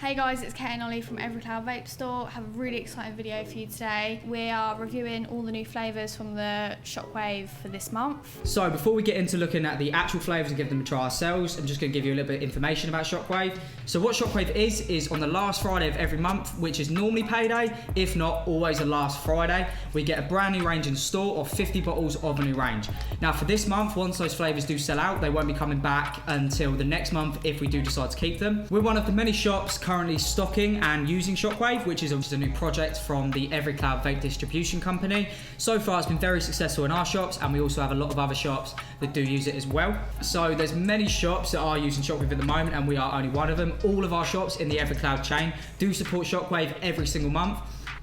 Hey guys, it's Kate and Ollie from Every Cloud Vape Store. I have a really exciting video for you today. We are reviewing all the new flavours from the ShockWave for this month. So before we get into looking at the actual flavours and give them a try ourselves, I'm just going to give you a little bit of information about ShockWave. So what ShockWave is on the last Friday of every month, which is normally payday, if not always the last Friday, we get a brand new range in store of 50 bottles of a new range. Now for this month, once those flavours do sell out, they won't be coming back until the next month if we do decide to keep them. We're one of the many shops currently stocking and using ShockWave, which is obviously a new project from the Every Cloud Vape distribution company. So far it's been very successful in our shops, and we also have a lot of other shops that do use it as well. So there's many shops that are using ShockWave at the moment, and we are only one of them. All of our shops in the Every Cloud chain do support ShockWave every single month.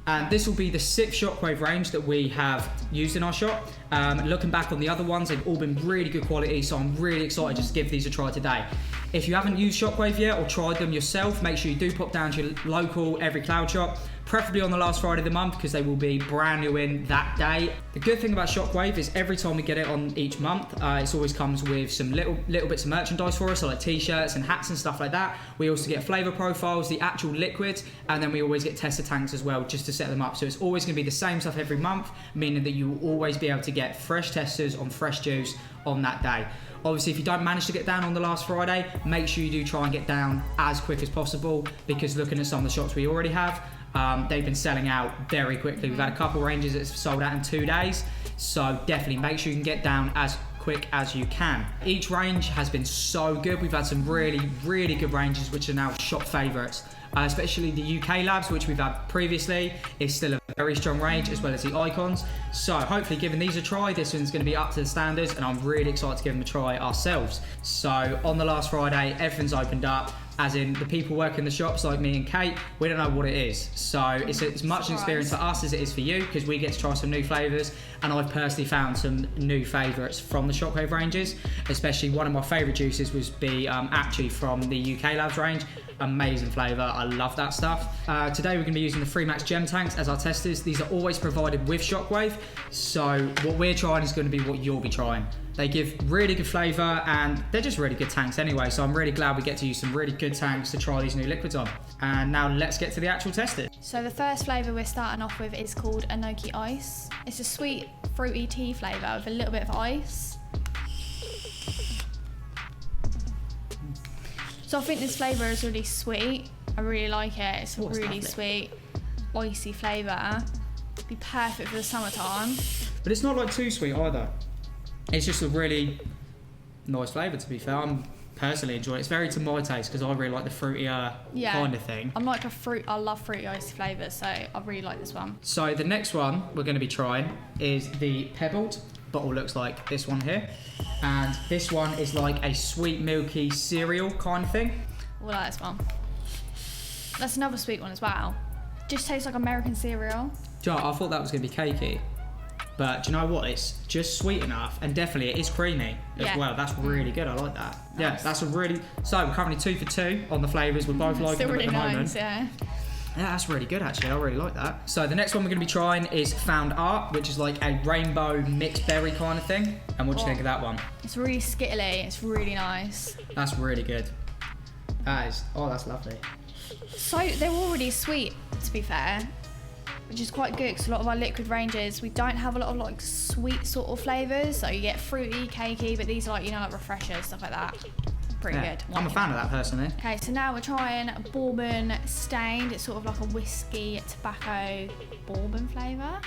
And this will be the 6th ShockWave range that we have used in our shop. Looking back on the other ones, they've all been really good quality, so I'm really excited just to give these a try today. If you haven't used ShockWave yet or tried them yourself, make sure you do pop down to your local Every Cloud shop, preferably on the last Friday of the month because they will be brand new in that day. The good thing about ShockWave is every time we get it on each month, it always comes with some little bits of merchandise for us, so like t-shirts and hats and stuff like that. We also get flavour profiles, the actual liquids, and then we always get tester tanks as well just to set them up. So it's always going to be the same stuff every month, meaning that you will always be able to get fresh testers on fresh juice on that day. Obviously, if you don't manage to get down on the last Friday, make sure you do try and get down as quick as possible, because looking at some of the shops we already have, they've been selling out very quickly. We've had a couple ranges that's sold out in 2 days, so definitely make sure you can get down as quick as you can. Each range has been so good. We've had some really good ranges which are now shop favourites. Especially the UK labs, which we've had previously, is still a very strong range, as well as the icons. So hopefully giving these a try, this one's going to be up to the standards, and I'm really excited to give them a try ourselves. So on the last Friday, everything's opened up, as in the people working the shops like me and Kate, we don't know what it is. So it's as much an experience for us as it is for you, because we get to try some new flavours, and I've personally found some new favourites from the ShockWave ranges. Especially one of my favourite juices was actually from the UK labs range. Amazing flavour, I love that stuff. Today we're going to be using the Freemax Gem Tanks as our testers. These are always provided with ShockWave, so what we're trying is going to be what you'll be trying. They give really good flavour, and they're just really good tanks anyway, so I'm really glad we get to use some really good tanks to try these new liquids on. And now let's get to the actual testing. So the first flavour we're starting off with is called Enoki Ice. It's a sweet fruity tea flavour with a little bit of ice. So I think this flavour is really sweet. I really like it. It's a really sweet, icy flavour. Be perfect for the summertime. But it's not like too sweet either. It's just a really nice flavour, to be fair. I'm personally enjoying it. It's very to my taste because I really like the fruitier kind of thing. I'm like I love fruity icy flavours, so I really like this one. So the next one we're going to be trying is the Pebbled. Bottle looks like this one here, and this one is like a sweet milky cereal kind of thing. I like this one. That's another sweet one as well. Just tastes like American cereal. Do you know, I thought that was going to be cakey, but do you know what? It's just sweet enough, and definitely it is creamy as well. That's really good. I like that. Nice. Yeah, that's a really. So we're currently 2 for 2 on the flavours. We're both liking them really at the moment. Yeah. Yeah, that's really good actually. I really like that. So the next one we're going to be trying is Found Art, which is like a rainbow mixed berry kind of thing. And what do you think of that one? It's really skittly. It's really nice. That's really good. That is. Oh, that's lovely. So they're already sweet, to be fair, which is quite good because a lot of our liquid ranges, we don't have a lot of like sweet sort of flavours. So you get fruity, cakey, but these are like, you know, like refreshers, stuff like that. Pretty good. I'm a fan of that personally. Okay, so now we're trying bourbon stained. It's sort of like a whiskey tobacco bourbon flavour.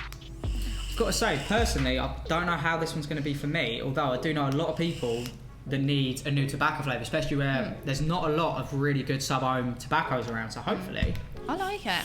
I've got to say, personally, I don't know how this one's going to be for me, although I do know a lot of people that need a new tobacco flavour, especially where there's not a lot of really good sub-home tobaccos around, so hopefully. I like it.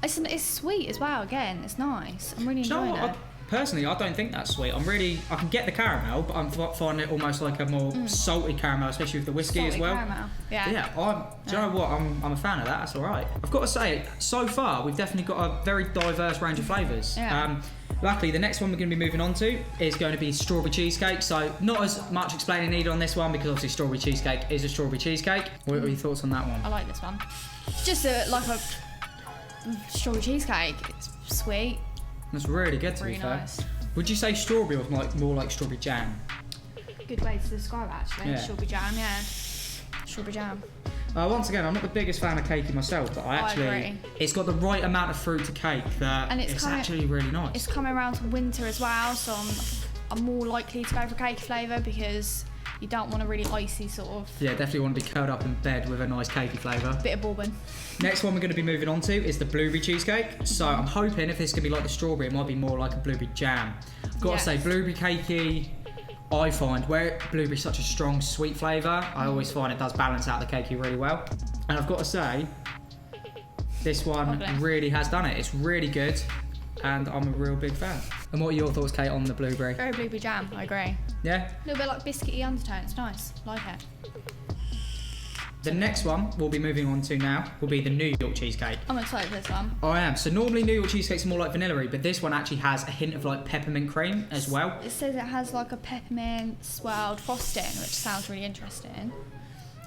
It's sweet as well, again. It's nice. I'm really enjoying it. Personally, I don't think that's sweet. I can get the caramel, but I'm finding it almost like a more salty caramel, especially with the whiskey salty as well. Caramel. Yeah. Yeah, do you know what? I'm a fan of that. That's all right. I've got to say, so far we've definitely got a very diverse range of flavours. Yeah. Luckily, the next one we're going to be moving on to is going to be strawberry cheesecake. So not as much explaining needed on this one because obviously strawberry cheesecake is a strawberry cheesecake. What are your thoughts on that one? I like this one. It's just like a strawberry cheesecake. It's sweet. That's really good, to be fair. Nice. Would you say strawberry or more like strawberry jam? Good way to describe it, actually. Yeah. Strawberry jam, yeah. Strawberry jam. Once again, I'm not the biggest fan of cakey myself, but I agree. It's got the right amount of fruit to cake that And it's actually really nice. It's coming around to winter as well, so I'm more likely to go for cakey flavour because you don't want a really icy sort of... Yeah, definitely want to be curled up in bed with a nice cakey flavour. Bit of bourbon. Next one we're going to be moving on to is the blueberry cheesecake. So I'm hoping if this is going to be like the strawberry, it might be more like a blueberry jam. I've got to say, blueberry cakey, I find, where blueberry's such a strong sweet flavour, I always find it does balance out the cakey really well. And I've got to say, this one really has done it. It's really good, and I'm a real big fan. And what are your thoughts, Kate, on the blueberry? Very blueberry jam, I agree. Yeah? A little bit like biscuity undertone, it's nice, like it. The next one we'll be moving on to now will be the New York cheesecake. I'm excited for this one. I am. So normally New York cheesecakes are more like vanilla-y, but this one actually has a hint of like peppermint cream as well. It says it has like a peppermint swirled frosting, which sounds really interesting.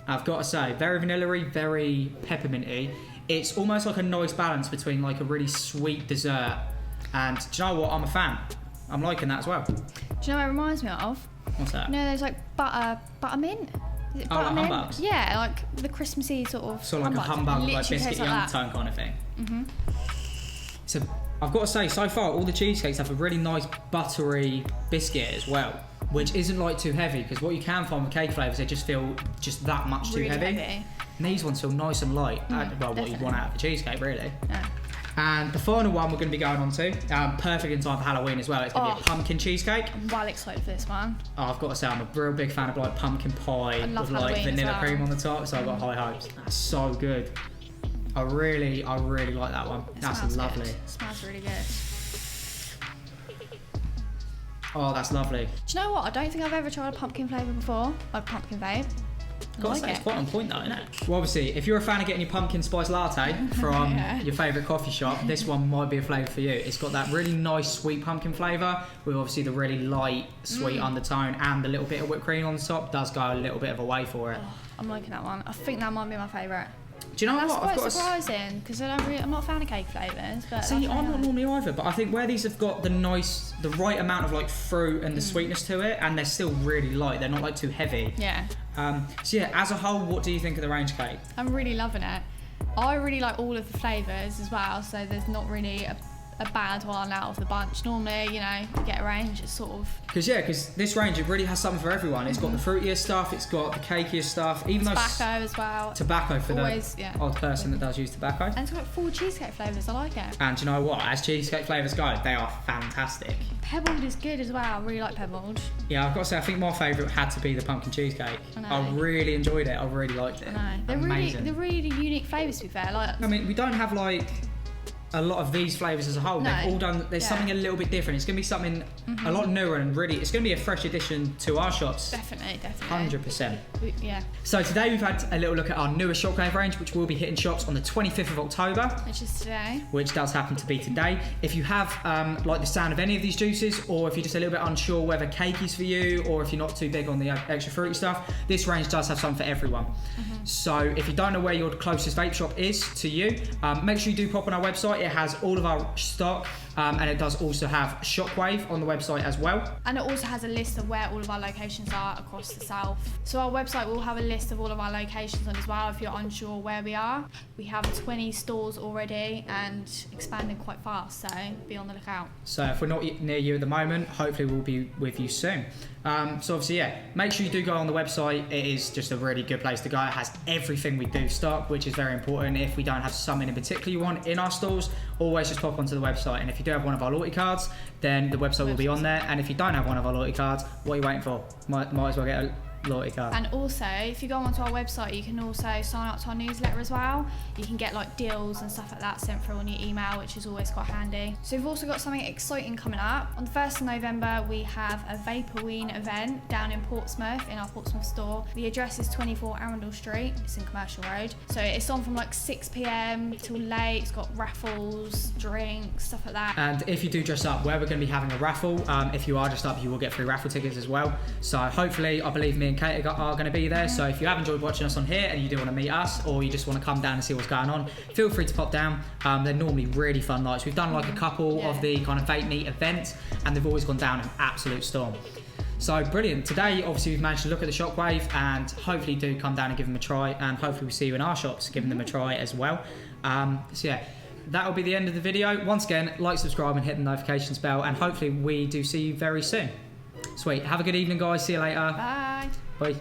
I've got to say, very vanilla-y, very pepperminty. It's almost like a nice balance between like a really sweet dessert and, do you know what? I'm a fan. I'm liking that as well. Do you know what it reminds me of? What's that? You know, there's like buttermint. Is it Oh, like buttermint? humbugs? Yeah, like the Christmassy sort of. Sort of like a humbug, like Literally tastes biscuity like that. undertone kind of thing. So I've got to say, so far all the cheesecakes have a really nice buttery biscuit as well, which isn't like too heavy, because what you can find with cake flavours, they just feel just that much too Really heavy. heavy. And these ones feel nice and light. Well, what you definitely. want out of a cheesecake, really. Yeah. And the final one we're going to be going on to, perfect in time for Halloween as well, it's going to be a pumpkin cheesecake. I'm well excited for this one. Oh, I've got to say, I'm a real big fan of like pumpkin pie love with like Halloween as vanilla well. cream on the top, so I've got high hopes. That's so good. I really like that one. It That's smells lovely. Good. It smells really good. Oh, that's lovely. Do you know what? I don't think I've ever tried a pumpkin flavour before, like pumpkin vape. Got to say, it's quite on point though, isn't it? Well, obviously, if you're a fan of getting your pumpkin spice latte from your favourite coffee shop, this one might be a flavour for you. It's got that really nice sweet pumpkin flavour with obviously the really light sweet undertone, and the little bit of whipped cream on the top does go a little bit of a way for it. Oh, I'm liking that one. I think that might be my favourite. Do you know That's what? quite surprising because I'm not a fan of cake flavours. But See, I'm not normally either, but I think where these have got the right amount of like fruit and the sweetness to it, and they're still really light. They're not like too heavy. Yeah. So yeah, as a whole, what do you think of the range, Kate? I'm really loving it. I really like all of the flavours as well, so there's not really a bad one out of the bunch. Normally, you know, you get a range, it's sort of... Because this range, it really has something for everyone. It's got the fruitiest stuff, it's got the cakiest stuff, even tobacco as well. Tobacco for Always, the odd person that does use tobacco. And it's got 4 cheesecake flavours, I like it. And do you know what? As cheesecake flavours go, they are fantastic. Pebbled is good as well, I really like pebbled. Yeah, I've got to say, I think my favourite had to be the pumpkin cheesecake. I know. really enjoyed it, I really liked it. I know. They're really unique flavours, to be fair. Like, I mean, we don't have like a lot of these flavours as a whole. No. They've all done, there's something a little bit different. It's going to be something a lot newer, and really, it's going to be a fresh addition to our shops. Definitely. 100%. Yeah. So today we've had a little look at our newest ShockWave range, which will be hitting shops on the 25th of October. Which is today. Which does happen to be today. If you have like the sound of any of these juices, or if you're just a little bit unsure whether cake is for you, or if you're not too big on the extra fruity stuff, this range does have something for everyone. So if you don't know where your closest vape shop is to you, make sure you do pop on our website. It has all of our stock, and it does also have ShockWave on the website as well. And it also has a list of where all of our locations are across the south. So our website will have a list of all of our locations on as well if you're unsure where we are. We have 20 stores already and expanding quite fast, so be on the lookout. So if we're not near you at the moment, hopefully we'll be with you soon. So obviously, make sure you do go on the website. It is just a really good place to go. It has everything we do stock, which is very important. If we don't have something in particular you want in our stores, always just pop onto the website. And if you do have one of our loyalty cards, then the website will be on there. And if you don't have one of our loyalty cards, what are you waiting for? Might as well get a loyalty card. And also, if you go onto our website, you can also sign up to our newsletter as well. You can get like deals and stuff like that sent through on your email, which is always quite handy. So we've also got something exciting coming up. On the 1st of November, we have a Vaporween event down in Portsmouth, in our Portsmouth store. The address is 24 Arundel Street. It's in Commercial Road. So it's on from like 6 PM till late. It's got raffles, drinks, stuff like that. And if you do dress up, where we're going to be having a raffle, if you are dressed up, you will get free raffle tickets as well. So hopefully, I believe me and Kate are going to be there. So if you have enjoyed watching us on here and you do want to meet us, or you just want to come down and see what's going on, feel free to pop down. They're normally really fun nights. We've done like a couple of the kind of vape meet events, and they've always gone down an absolute storm. So brilliant. Today, obviously, we've managed to look at the ShockWave and hopefully do come down and give them a try, and hopefully we'll see you in our shops giving them a try as well. So yeah, that'll be the end of the video. Once again, like, subscribe and hit the notifications bell, and hopefully we do see you very soon. Sweet. Have a good evening, guys. See you later. Bye. Bye.